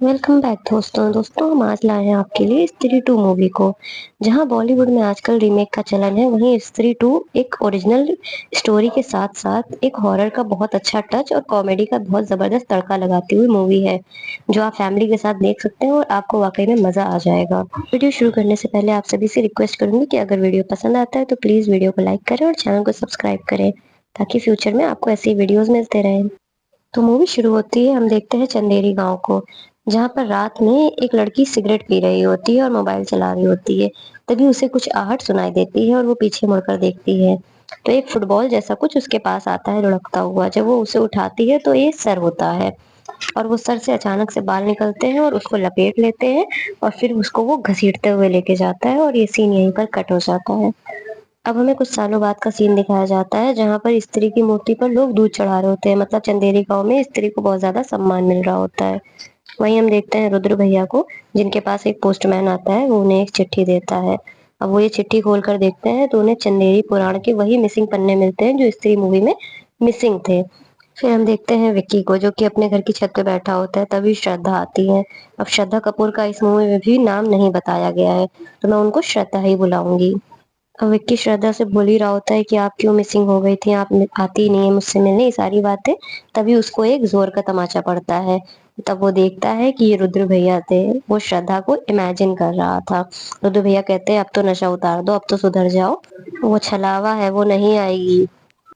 Welcome back दोस्तों हम आज लाए हैं आपके लिए स्त्री टू मूवी को। जहां बॉलीवुड में आजकल रीमेक का चलन है, वहीं स्त्री टू एक ओरिजिनल स्टोरी के साथ साथ एक हॉरर का बहुत अच्छा टच और कॉमेडी का बहुत जबरदस्त तड़का लगाती हुई मूवी है, जो आप फैमिली के साथ देख सकते हैं और आपको वाकई में मजा आ जाएगा। वीडियो शुरू करने से पहले आप सभी से रिक्वेस्ट करूंगी कि अगर वीडियो पसंद आता है तो प्लीज वीडियो को लाइक करें और चैनल को सब्सक्राइब करें, ताकि फ्यूचर में आपको ऐसी वीडियोस मिलते रहें। तो मूवी शुरू होती है, हम देखते हैं चंदेरी गांव को, जहां पर रात में एक लड़की सिगरेट पी रही होती है और मोबाइल चला रही होती है। तभी उसे कुछ आहट सुनाई देती है और वो पीछे मुड़कर देखती है, तो एक फुटबॉल जैसा कुछ उसके पास आता है लुढ़कता हुआ। जब वो उसे उठाती है तो ये सर होता है, और वो सर से अचानक से बाल निकलते हैं और उसको लपेट लेते हैं, और फिर उसको वो घसीटते हुए लेके जाता है, और ये सीन यहीं पर कट हो जाता है। अब हमें कुछ सालों बाद का सीन दिखाया जाता है, जहाँ पर स्त्री की मूर्ति पर लोग दूध चढ़ा रहे होते हैं। मतलब चंदेरी गांव में स्त्री को बहुत ज्यादा सम्मान मिल रहा होता है। वहीं हम देखते हैं रुद्र भैया को, जिनके पास एक पोस्टमैन आता है, वो उन्हें एक चिट्ठी देता है। अब वो ये चिट्ठी खोल कर देखते हैं तो उन्हें चंदेरी पुराण के वही मिसिंग पन्ने मिलते हैं जो स्त्री मूवी में मिसिंग थे। फिर हम देखते हैं विक्की को, जो कि अपने घर की छत पे बैठा होता है। तभी श्रद्धा आती है। अब श्रद्धा कपूर का इस मूवी में भी नाम नहीं बताया गया है, तो मैं उनको श्रद्धा ही बुलाऊंगी। अब विक्की श्रद्धा से बोल ही रहा होता है कि आप क्यों मिसिंग हो गई थी, आप आती ही नहीं है मुझसे मिलने, ये सारी बातें। तभी उसको एक जोर का तमाचा पड़ता है। तब वो देखता है कि ये रुद्र भैया थे। वो श्रद्धा को इमेजिन कर रहा था। रुद्र भैया कहते हैं अब तो नशा उतार दो, अब तो सुधर जाओ, वो छलावा है, वो नहीं आएगी।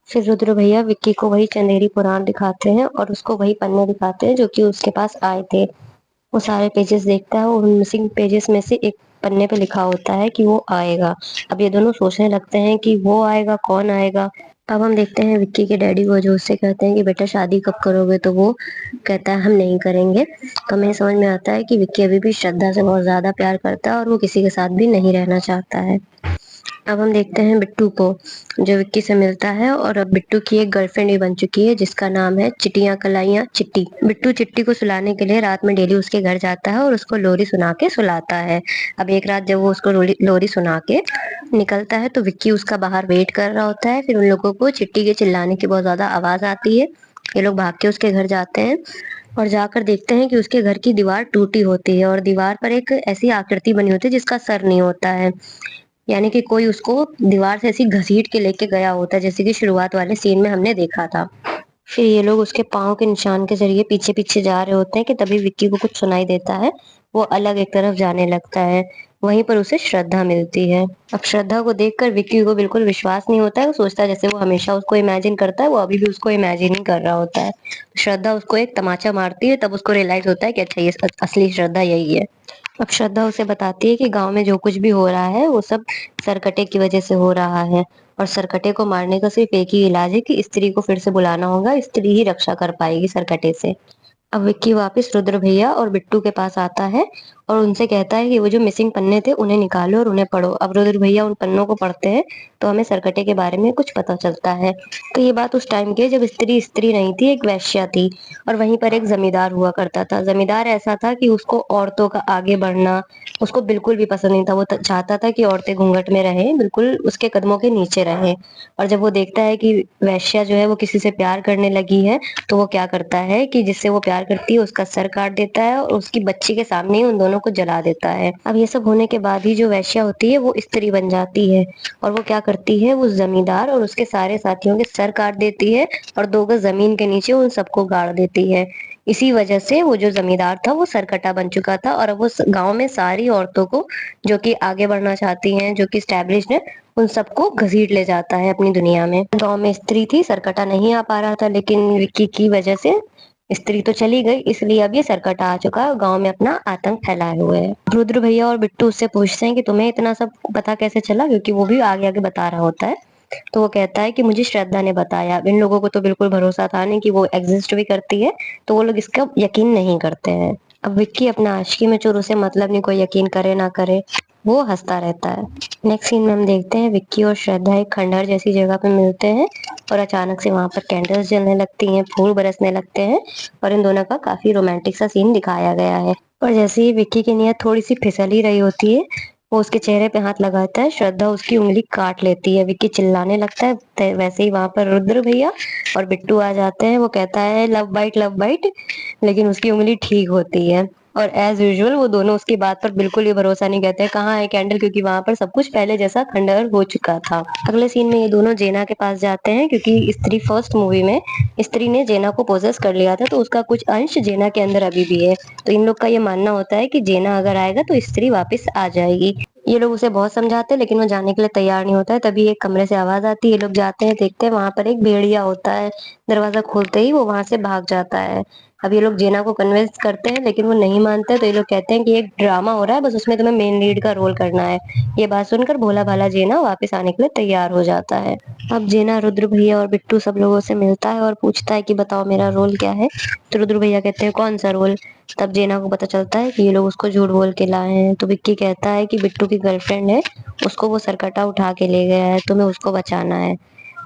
फिर रुद्र भैया विक्की को वही चंदेरी पुराण दिखाते हैं और उसको वही पन्ने दिखाते हैं जो कि उसके पास आए थे। वो सारे पेजेस देखता है और उन मिसिंग पेजेस में से एक पन्ने पे लिखा होता है कि वो आएगा। अब ये दोनों सोचने लगते हैं कि वो आएगा, कौन आएगा। अब हम देखते हैं विक्की के डैडी को, जो उससे कहते हैं कि बेटा शादी कब करोगे, तो वो कहता है हम नहीं करेंगे। तो हमें समझ में आता है कि विक्की अभी भी श्रद्धा से बहुत ज्यादा प्यार करता है और वो किसी के साथ भी नहीं रहना चाहता है। अब हम देखते हैं बिट्टू को, जो विक्की से मिलता है, और अब बिट्टू की एक गर्लफ्रेंड ही बन चुकी है, जिसका नाम है चिटिया कलाइयाँ चिट्टी। बिट्टू चिट्टी को सुलाने के लिए रात में डेली उसके घर जाता है और उसको लोरी सुना के सुलाता है। अब एक रात जब वो उसको लोरी सुना के निकलता है, तो विक्की उसका बाहर वेट कर रहा होता है। फिर उन लोगों को चिट्टी के चिल्लाने की बहुत ज्यादा आवाज आती है। ये लोग भाग के उसके घर जाते हैं और जाकर देखते हैं कि उसके घर की दीवार टूटी होती है, और दीवार पर एक ऐसी आकृति बनी होती है जिसका सर नहीं होता है। यानी कि कोई उसको दीवार से ऐसी घसीट के लेके गया होता है, जैसे कि शुरुआत वाले सीन में हमने देखा था। फिर ये लोग उसके पाँव के निशान के जरिए पीछे पीछे जा रहे होते हैं कि तभी विक्की को कुछ सुनाई देता है। वो अलग एक तरफ जाने लगता है। वहीं पर उसे श्रद्धा मिलती है। अब श्रद्धा को देखकर विक्की को बिल्कुल विश्वास नहीं होता है। वो सोचता है जैसे वो हमेशा उसको इमेजिन करता है, वो अभी भी उसको इमेजिन ही कर रहा होता है। श्रद्धा उसको एक तमाचा मारती है, तब उसको रियलाइज होता है कि अच्छा ये असली श्रद्धा यही है। अब श्रद्धा उसे बताती है कि गांव में जो कुछ भी हो रहा है वो सब सरकटे की वजह से हो रहा है, और सरकटे को मारने का सिर्फ एक ही इलाज है कि स्त्री को फिर से बुलाना होगा, स्त्री ही रक्षा कर पाएगी सरकटे से। अब विक्की वापस रुद्र भैया और बिट्टू के पास आता है और उनसे कहता है कि वो जो मिसिंग पन्ने थे उन्हें निकालो और उन्हें पढ़ो। अब रुद्र भैया उन पन्नों को पढ़ते हैं तो हमें सरकटे के बारे में कुछ पता चलता है। तो ये बात उस टाइम की है जब स्त्री स्त्री नहीं थी, एक वेश्या थी, और वहीं पर एक जमींदार हुआ करता था। जमींदार ऐसा था कि उसको औरतों का आगे बढ़ना उसको बिल्कुल भी पसंद नहीं था। वो चाहता था कि औरतें घूंघट में रहें, बिल्कुल उसके कदमों के नीचे रहें। और जब वो देखता है कि वेश्या जो है वो किसी से प्यार करने लगी है, तो वो क्या करता है कि जिससे वो प्यार करती है उसका सर काट देता है और उसकी बच्ची के सामने ही उन दोनों को जला देता है। अब ये सब होने के बाद ही जो वेश्या होती है वो स्त्री बन जाती है, और वो क्या करती है, वो जमींदार और उसके सारे साथियों के सर काट देती है और 2 गज जमीन के नीचे उन सबको गाड़ देती है। इसी वजह से वो जो जमींदार था वो सरकटा बन चुका था, और अब वो गांव में सारी औरतों को जो कि आगे बढ़ना चाहती हैं, जो कि स्टैब्लिश्ड है, उन सबको घसीट ले जाता है अपनी दुनिया में। गांव में स्त्री थी, सरकटा नहीं आ पा रहा था, लेकिन विक्की की वजह से स्त्री तो चली गई, इसलिए अब ये सरकटा आ चुका है और गांव में अपना आतंक फैलाए हुए है। रुद्र भैया और बिट्टू उससे पूछते हैं कि तुम्हें इतना सब पता कैसे चला, क्योंकि वो भी आगे आगे बता रहा होता है। तो वो कहता है कि मुझे श्रद्धा ने बताया। इन लोगों को तो बिल्कुल भरोसा था नहीं कि वो एग्जिस्ट भी करती है, तो वो लोग इसका यकीन नहीं करते हैं। अब विक्की अपना आशिकी में चोर, उसे मतलब नहीं कोई यकीन करे ना करे, वो हंसता रहता है। नेक्स्ट सीन में हम देखते हैं विक्की और श्रद्धा एक खंडहर जैसी जगह पे मिलते हैं, और अचानक से वहां पर कैंडल्स जलने लगती हैं, फूल बरसने लगते हैं, और इन दोनों का काफी रोमांटिक सा सीन दिखाया गया है। और जैसे ही विक्की की नीयत थोड़ी सी फिसल ही रही होती है, वो उसके चेहरे पे हाथ लगाता है, श्रद्धा उसकी उंगली काट लेती है। विक्की चिल्लाने लगता है, वैसे ही वहां पर रुद्र भैया और बिट्टू आ जाते हैं। वो कहता है लव बाइट, लेकिन उसकी उंगली ठीक होती है। और एज़ यूजुअल वो दोनों उसकी बात पर बिल्कुल ही भरोसा नहीं करते हैं, कहाँ है कैंडल क्योंकि वहाँ पर सब कुछ पहले जैसा खंडहर हो चुका था। अगले सीन में ये दोनों जेना के पास जाते हैं क्योंकि स्त्री फर्स्ट मूवी में स्त्री ने जेना को पोजेस कर लिया था तो उसका कुछ अंश जेना के अंदर अभी भी है। तो इन लोग का ये मानना होता है कि जेना अगर आएगा तो स्त्री वापस आ जाएगी। ये लोग उसे बहुत समझाते हैं लेकिन वो जाने के लिए तैयार नहीं होता है। तभी एक कमरे से आवाज़ आती है, ये लोग जाते हैं, देखते हैं वहाँ पर एक भेड़िया होता है। दरवाज़ा खोलते ही वो वहाँ से भाग जाता है। अब ये लोग जेना को कन्विंस करते हैं लेकिन वो नहीं मानते हैं, तो ये लोग कहते हैं कि एक ड्रामा हो रहा है, बस उसमें तुम्हें मेन लीड का रोल करना है। ये बात सुनकर भोला-भाला जेना वापस आने के लिए तैयार हो जाता है। अब जेना रुद्र भैया और बिट्टू सब लोगों से मिलता है और पूछता है कि बताओ मेरा रोल क्या है? तो रुद्र भैया कहते हैं कौन-सा रोल? तब जेना को पता चलता है कि ये लोग उसको झूठ बोल के लाए हैं। तो विक्की कहता है कि बिट्टू की गर्लफ्रेंड है, उसको वो सरकटा उठा के ले गया है, तुम्हें उसको बचाना है।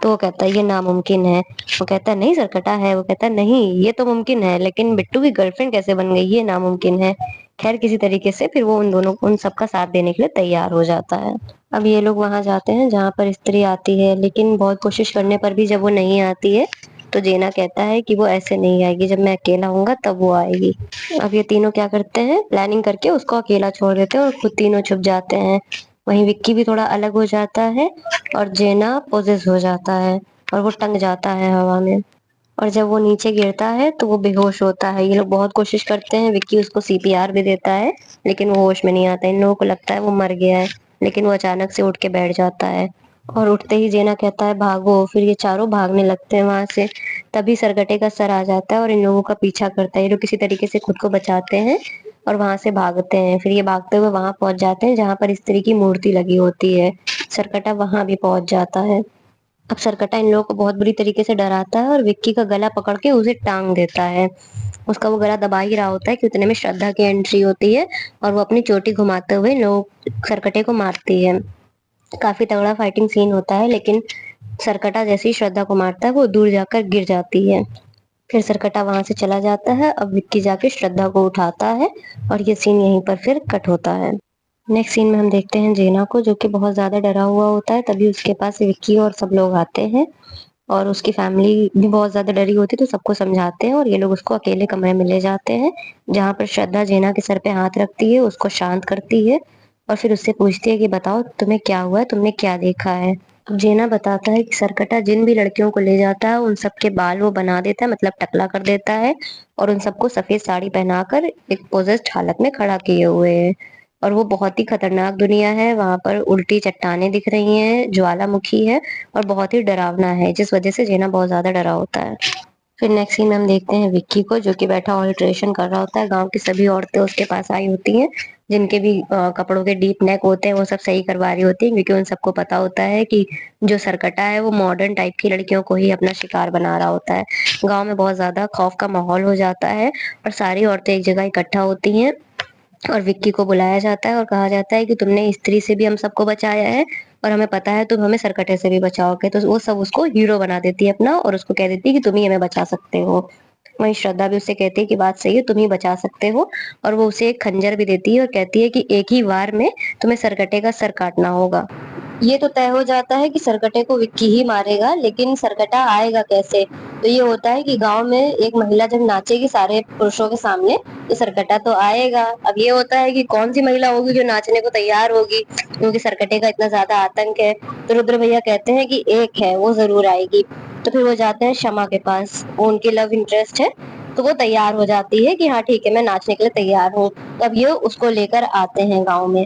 तो वो कहता है ये नामुमकिन है। वो कहता है नहीं सरकटा है। वो कहता है नहीं ये तो मुमकिन है लेकिन बिट्टू की गर्लफ्रेंड कैसे बन गई ये नामुमकिन है। खैर किसी तरीके से फिर वो उन सबका साथ देने के लिए तैयार हो जाता है। अब ये लोग वहां जाते हैं जहाँ पर स्त्री आती है लेकिन बहुत कोशिश करने पर भी जब वो नहीं आती है तो जेना कहता है कि वो ऐसे नहीं आएगी, जब मैं अकेला होऊंगा तब वो आएगी। अब ये तीनों क्या करते हैं प्लानिंग करके उसको अकेला छोड़ देते हैं और खुद तीनों छुप जाते हैं। वहीं विक्की भी थोड़ा अलग हो जाता है और जेना पोजेस हो जाता है और वो टंग जाता है हवा में। और जब वो नीचे गिरता है तो वो बेहोश होता है। ये लोग बहुत कोशिश करते हैं, विक्की उसको सीपीआर भी देता है लेकिन वो होश में नहीं आता। इन लोगों को लगता है वो मर गया है लेकिन वो अचानक से उठ के बैठ जाता है और उठते ही जेना कहता है भागो। फिर ये चारों भागने लगते हैं वहां से। तभी सरगटे का सर आ जाता है और इन लोगों का पीछा करता है। ये लोग किसी तरीके से खुद को बचाते हैं और वहां से भागते हैं। फिर ये भागते हुए वहां पहुंच जाते हैं जहां पर स्त्री की मूर्ति लगी होती है। सरकटा वहां भी पहुंच जाता है। अब सरकटा इन लोगों को बहुत बुरी तरीके से डराता है और विक्की का गला पकड़ के उसे टांग देता है। उसका वो गला दबा ही रहा होता है कि उतने में श्रद्धा की एंट्री होती है और वो अपनी चोटी घुमाते हुए लोग सरकटे को मारती है। काफी तगड़ा फाइटिंग सीन होता है लेकिन सरकटा जैसे ही श्रद्धा को मारता है वो दूर जाकर गिर जाती है। फिर सरकटा वहां से चला जाता है। अब विक्की जाके श्रद्धा को उठाता है और ये सीन यहीं पर फिर कट होता है। नेक्स्ट सीन में हम देखते हैं जेना को जो कि बहुत ज्यादा डरा हुआ होता है। तभी उसके पास विक्की और सब लोग आते हैं और उसकी फैमिली भी बहुत ज्यादा डरी होती है तो सबको समझाते हैं और ये लोग उसको अकेले कमरे में ले जाते हैं जहाँ पर श्रद्धा जेना के सर पे हाथ रखती है, उसको शांत करती है और फिर उससे पूछती है कि बताओ तुम्हें क्या हुआ है, तुमने क्या देखा है। अब जेना बताता है कि सरकटा जिन भी लड़कियों को ले जाता है उन सबके बाल वो बना देता है, मतलब टकला कर देता है और उन सबको सफेद साड़ी पहनाकर एक पोजेस्ड हालत में खड़ा किए हुए है। और वो बहुत ही खतरनाक दुनिया है, वहां पर उल्टी चट्टानें दिख रही हैं, ज्वालामुखी है और बहुत ही डरावना है जिस वजह से जेना बहुत ज्यादा डरा होता है। फिर नेक्स्ट सीन में हम देखते हैं विक्की को जो कि बैठा ऑल्ट्रेशन कर रहा होता है। गांव की सभी औरतें उसके पास आई होती हैं जिनके भी कपड़ों के डीप नेक होते हैं वो सब सही करवा रही होती हैं क्योंकि उन सबको पता होता है कि जो सरकटा है वो मॉडर्न टाइप की लड़कियों को ही अपना शिकार बना रहा होता है। गांव में बहुत ज्यादा खौफ का माहौल हो जाता है और सारी औरतें एक जगह इकट्ठा होती हैं और विक्की को बुलाया जाता है और कहा जाता है कि तुमने स्त्री से भी हम सबको बचाया है और हमें पता है तुम हमें सरकटे से भी बचाओगे। तो वो सब उसको हीरो बना देती है अपना और उसको कह देती है कि तुम ही हमें बचा सकते हो। वहीं श्रद्धा भी उससे कहती है कि बात सही है, तुम ही बचा सकते हो। और वो उसे एक खंजर भी देती है और कहती है कि एक ही वार में तुम्हें सरकटे का सर काटना होगा। ये तो तय हो जाता है कि सरकटे को विक्की ही मारेगा लेकिन सरकटा आएगा कैसे। तो ये होता है कि गांव में एक महिला जब नाचेगी सारे पुरुषों के सामने तो सरकटा तो आएगा। अब ये होता है कि कौन सी महिला होगी जो नाचने को तैयार होगी क्योंकि सरकटे का इतना ज्यादा आतंक है। तो रुद्र भैया कहते हैं कि एक है वो जरूर आएगी। तो फिर वो जाते हैं शमा के पास, वो उनकी लव इंटरेस्ट है। तो वो तैयार हो जाती है कि हाँ ठीक है मैं नाचने के लिए तैयार हूँ। तब ये उसको लेकर आते हैं गाँव में।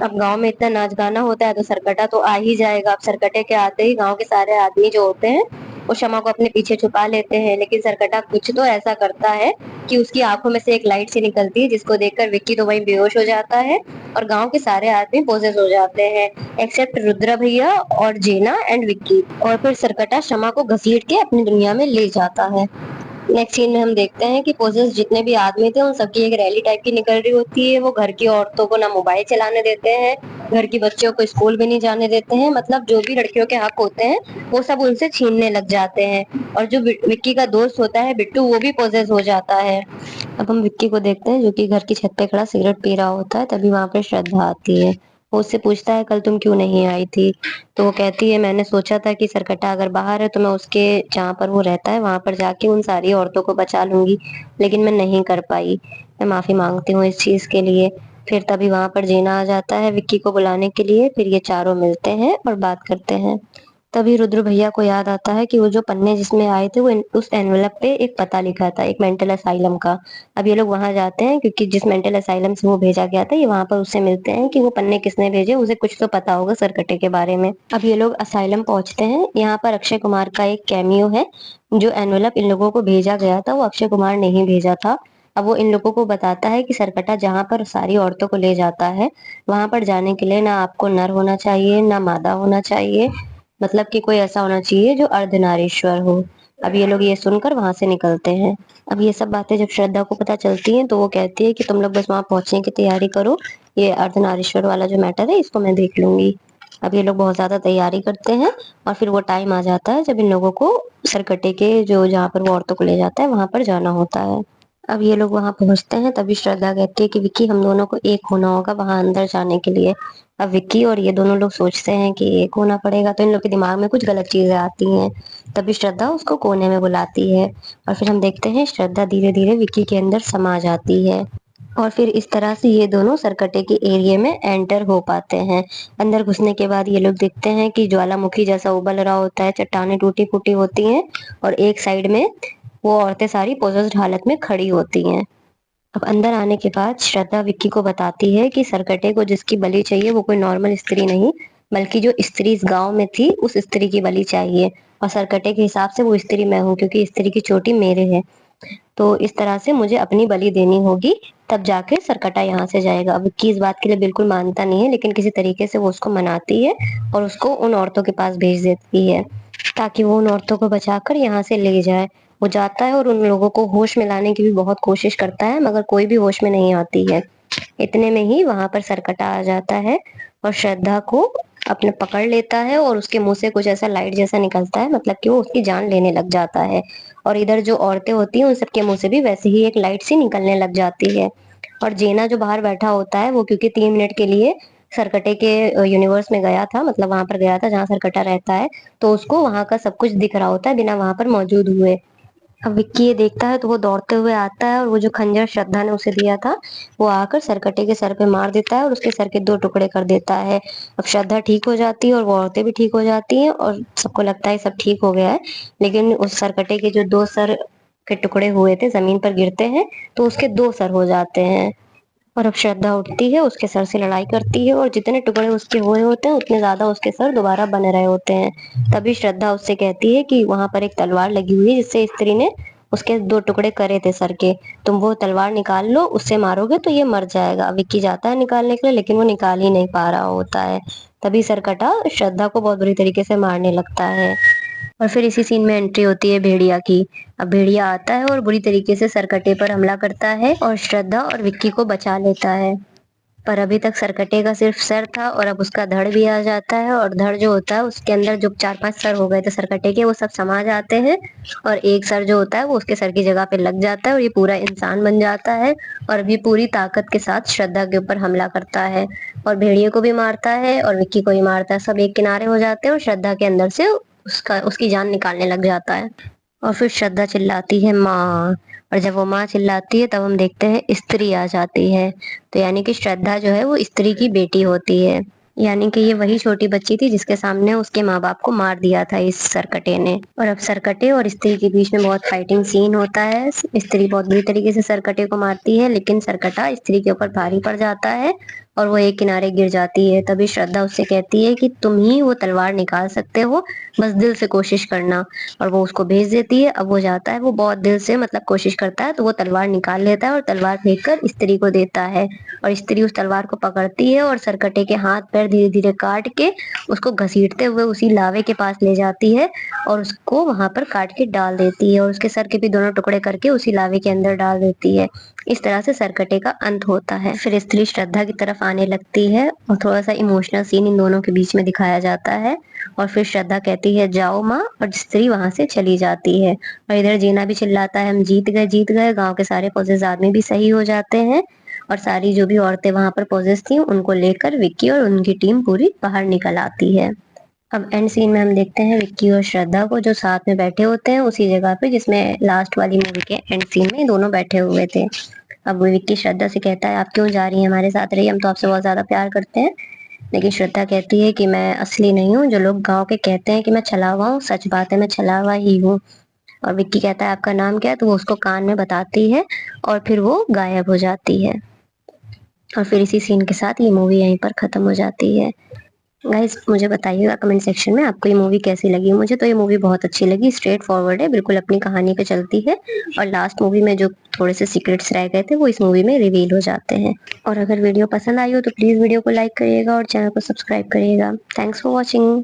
अब गांव में इतना नाच गाना होता है तो सरकटा तो आ ही जाएगा। अब सरकटे के आते ही गांव के सारे आदमी जो होते हैं वो शमा को अपने पीछे छुपा लेते हैं लेकिन सरकटा कुछ तो ऐसा करता है कि उसकी आंखों में से एक लाइट सी निकलती है जिसको देखकर विक्की तो वहीं बेहोश हो जाता है और गांव के सारे आदमी पोजेस हो जाते हैं एक्सेप्ट रुद्रा भैया और जेना एंड विक्की। और फिर सरकटा शमा को घसीट के अपनी दुनिया में ले जाता है। नेक्स्ट सीन में हम देखते हैं कि पोजेस जितने भी आदमी थे उन सबकी एक रैली टाइप की निकल रही होती है। वो घर की औरतों को ना मोबाइल चलाने देते हैं, घर की बच्चियों को स्कूल भी नहीं जाने देते हैं, मतलब जो भी लड़कियों के हक होते हैं वो सब उनसे छीनने लग जाते हैं। और जो विक्की का दोस्त होता है बिट्टू वो भी पोजेस हो जाता है। अब हम विक्की को देखते हैं जो कि घर की छत पे खड़ा सिगरेट पी रहा होता है। तभी वहां पे श्रद्धा आती है। वो उससे पूछता है कल तुम क्यों नहीं आई थी। तो वो कहती है मैंने सोचा था कि सरकटा अगर बाहर है तो मैं उसके जहाँ पर वो रहता है वहां पर जाके उन सारी औरतों को बचा लूंगी लेकिन मैं नहीं कर पाई। मैं माफ़ी माँगती हूँ इस चीज़ के लिए। फिर तभी वहाँ पर जीना आ जाता है विक्की को बुलाने के लिए, फिर ये चारों मिलते हैं और बात करते हैं। तभी रुद्र भैया को याद आता है कि वो जो पन्ने जिसमें आए थे वो उस एनवेलप पे एक पता लिखा था, एक मेंटल असाइलम का। अब ये लोग वहां जाते हैं क्योंकि जिस मेंटल असाइलम से वो भेजा गया था, ये वहां पर उससे मिलते हैं कि वो पन्ने किसने भेजे, उसे कुछ तो पता होगा सरकटे के बारे में। अब ये लोग असाइलम पहुंचते हैं। यहाँ पर अक्षय कुमार का एक कैमियो है। जो एनवेलप इन लोगों को भेजा गया था वो अक्षय कुमार ने ही भेजा था। अब वो इन लोगों को बताता है कि सरकटा जहाँ पर सारी औरतों को ले जाता है, वहां पर जाने के लिए ना आपको नर होना चाहिए ना मादा होना चाहिए, मतलब कि कोई ऐसा होना चाहिए जो अर्धनारीश्वर हो। अब ये लोग ये सुनकर वहां से निकलते हैं। अब ये सब बातें जब श्रद्धा को पता चलती हैं तो वो कहती है कि तुम लोग बस वहां पहुंचने की तैयारी करो, ये अर्धनारीश्वर वाला जो मैटर है इसको मैं देख लूंगी। अब ये लोग बहुत ज्यादा तैयारी करते हैं और फिर वो टाइम आ जाता है जब इन लोगों को सरकटे के जो जहाँ पर वो औरतों को ले जाता है वहां पर जाना होता है। अब ये लोग वहां पहुंचते हैं तभी श्रद्धा कहती है कि विक्की हम दोनों को एक होना होगा वहां अंदर जाने के लिए। अब विक्की और ये दोनों लोग सोचते हैं कि एक होना पड़ेगा, तो इन लोग के दिमाग में कुछ गलत चीजें आती हैं। तभी श्रद्धा उसको कोने में बुलाती है और फिर हम देखते हैं श्रद्धा धीरे धीरे विक्की के अंदर समा जाती है। और फिर इस तरह से ये दोनों सरकटे के एरिया में एंटर हो पाते हैं। अंदर घुसने के बाद ये लोग देखते हैं कि ज्वालामुखी जैसा उबल रहा होता है, चट्टानें टूटी फूटी होती हैं और एक साइड में वो औरतें सारी पोजेस्ड हालत में खड़ी होती हैं। अब अंदर आने के बाद श्रद्धा विक्की को बताती है कि सरकटे को जिसकी बलि चाहिए वो कोई नॉर्मल स्त्री नहीं, बल्कि जो स्त्री इस गांव में थी उस स्त्री की बलि चाहिए। और सरकटे के हिसाब से वो स्त्री मैं हूँ क्योंकि स्त्री की चोटी मेरे है। तो इस तरह से मुझे अपनी बलि देनी होगी, तब जाके सरकटा यहाँ से जाएगा। अब विक्की इस बात के लिए बिल्कुल मानता नहीं है, लेकिन किसी तरीके से वो उसको मनाती है और उसको उन औरतों के पास भेज देती है ताकि वो उन औरतों को बचाकर यहाँ से ले जाए। वो जाता है और उन लोगों को होश में लाने की भी बहुत कोशिश करता है, मगर कोई भी होश में नहीं आती है। इतने में ही वहां पर सरकटा आ जाता है और श्रद्धा को अपने पकड़ लेता है और उसके मुंह से कुछ ऐसा लाइट जैसा निकलता है, मतलब कि वो उसकी जान लेने लग जाता है। और इधर जो औरतें होती हैं उन सबके मुंह से भी वैसे ही एक लाइट सी निकलने लग जाती है। और जेना जो बाहर बैठा होता है वो क्योंकि 3 मिनट के लिए सरकटे के यूनिवर्स में गया था, मतलब वहां पर गया था जहाँ सरकटा रहता है, तो उसको वहां का सब कुछ दिख रहा होता है बिना वहां पर मौजूद हुए। अब विक्की ये देखता है तो वो दौड़ते हुए आता है और वो जो खंजर श्रद्धा ने उसे दिया था वो आकर सरकटे के सर पे मार देता है और उसके सर के 2 टुकड़े कर देता है। अब श्रद्धा ठीक हो जाती है और वो औरतें भी ठीक हो जाती हैं और सबको लगता है सब ठीक हो गया है। लेकिन उस सरकटे के जो 2 सर के टुकड़े हुए थे जमीन पर गिरते हैं तो उसके 2 सर हो जाते हैं। और अब श्रद्धा उठती है, उसके सर से लड़ाई करती है और जितने टुकड़े उसके हुए होते हैं उतने ज्यादा उसके सर दोबारा बन रहे होते हैं। तभी श्रद्धा उससे कहती है कि वहां पर एक तलवार लगी हुई है जिससे स्त्री ने उसके 2 टुकड़े करे थे सर के, तुम वो तलवार निकाल लो, उससे मारोगे तो ये मर जाएगा। विक्की जाता है निकालने के लिए लेकिन वो निकाल ही नहीं पा रहा होता है। तभी सरकटा श्रद्धा को बहुत बुरी तरीके से मारने लगता है। और फिर इसी सीन में एंट्री होती है भेड़िया की। अब भेड़िया आता है और बुरी तरीके से सरकटे पर हमला करता है और श्रद्धा और विक्की को बचा लेता है। पर अभी तक सरकटे का सिर्फ सर था और अब उसका धड़ भी आ जाता है और धड़ जो होता है उसके अंदर जो 4-5 सर हो गए थे सरकटे के वो सब समा जाते हैं और एक सर जो होता है वो उसके सर की जगह पे लग जाता है और ये पूरा इंसान बन जाता है। और अभी पूरी ताकत के साथ श्रद्धा के ऊपर हमला करता है और भेड़िए को भी मारता है और विक्की को भी मारता है। सब एक किनारे हो जाते हैं और श्रद्धा के अंदर से उसकी जान निकालने लग जाता है। और फिर श्रद्धा चिल्लाती है माँ, और जब वो माँ चिल्लाती है तब हम देखते हैं स्त्री आ जाती है। तो यानी कि श्रद्धा जो है वो स्त्री की बेटी होती है, यानी कि ये वही छोटी बच्ची थी जिसके सामने उसके माँ बाप को मार दिया था इस सरकटे ने। और अब सरकटे और स्त्री के बीच में बहुत फाइटिंग सीन होता है। स्त्री बहुत बुरी तरीके से सरकटे को मारती है लेकिन सरकटा स्त्री के ऊपर भारी पड़ जाता है और वो एक किनारे गिर जाती है। तभी श्रद्धा उससे कहती है कि तुम ही वो तलवार निकाल सकते हो, बस दिल से कोशिश करना। और वो उसको भेज देती है। अब वो जाता है, वो बहुत दिल से मतलब कोशिश करता है तो वो तलवार निकाल लेता है और तलवार फेंक कर स्त्री को देता है। और स्त्री उस तलवार को पकड़ती है और सरकटे के हाथ पैर धीरे धीरे काट के उसको घसीटते हुए उसी लावे के पास ले जाती है और उसको वहां पर काट के डाल देती है और उसके सर के भी दोनों टुकड़े करके उसी लावे के अंदर डाल देती है। इस तरह से सरकटे का अंत होता है। फिर स्त्री श्रद्धा की तरफ आने लगती है और थोड़ा सा इमोशनल सीन इन दोनों के बीच में दिखाया जाता है। और फिर श्रद्धा कहती है जाओ माँ, और स्त्री वहां से चली जाती है। और इधर जीना भी चिल्लाता है हम जीत गए जीत गए, गांव के सारे पॉजेस आदमी भी सही हो जाते हैं और सारी जो भी औरतें वहां पर पॉजेस थी उनको लेकर विक्की और उनकी टीम पूरी बाहर निकल आती है। अब एंड सीन में हम देखते हैं विक्की और श्रद्धा को जो साथ में बैठे होते हैं उसी जगह पे जिसमें लास्ट वाली मूवी के एंड सीन में दोनों बैठे हुए थे। अब वो विक्की श्रद्धा से कहता है आप क्यों जा रही हैं हमारे साथ रहिए, हम तो आपसे बहुत ज़्यादा प्यार करते हैं। लेकिन श्रद्धा कहती है कि मैं असली नहीं हूँ, जो लोग गाँव के कहते हैं कि मैं छलावा हूँ, सच बात है मैं छलावा ही हूँ। और विक्की कहता है आपका नाम क्या है? तो वो उसको कान में बताती है और फिर वो गायब हो जाती है। और फिर इसी सीन के साथ ये मूवी यहीं पर खत्म हो जाती है। गाइस मुझे बताइएगा कमेंट सेक्शन में आपको ये मूवी कैसी लगी। मुझे तो ये मूवी बहुत अच्छी लगी, स्ट्रेट फॉरवर्ड है, बिल्कुल अपनी कहानी पे चलती है और लास्ट मूवी में जो थोड़े से सीक्रेट्स रह गए थे वो इस मूवी में रिवील हो जाते हैं। और अगर वीडियो पसंद आई हो तो प्लीज़ वीडियो को लाइक करिएगा और चैनल को सब्सक्राइब करिएगा। Thanks for watching.